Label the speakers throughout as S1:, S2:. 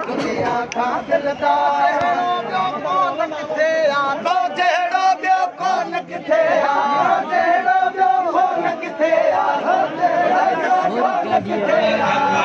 S1: दुनिया का दिलदार कौन किथे आंदो जेड़ो बियो कौन किथे आंदो जेड़ो बियो कौन किथे आंदो जेड़ो बियो कौन किथे आंदो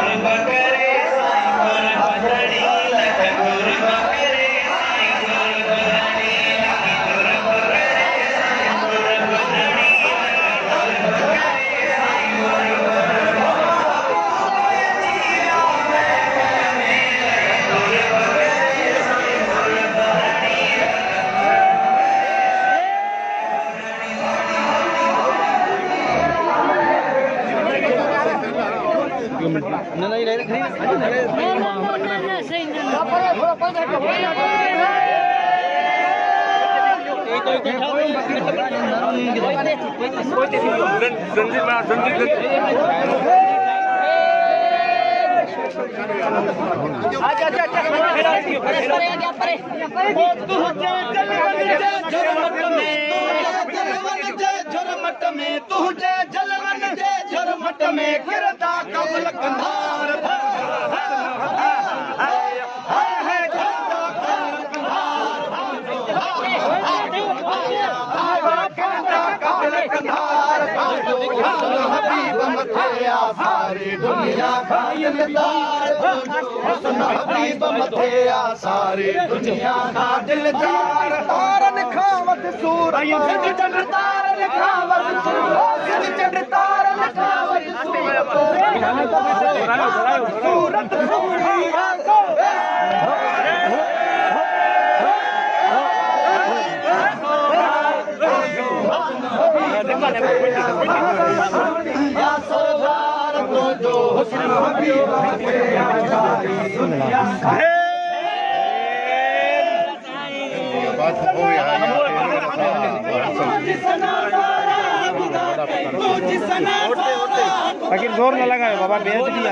S1: झुरमट में किरदा कबल कंधार हबीब मथे सारी दुनिया का दिलदार हबीब मथे सारी दुनिया का दिलदार तारन खावत सूर तारन खावत सूर तारन खावत सूरत
S2: लेकिन जोर न लगाए बाबा बेच दिया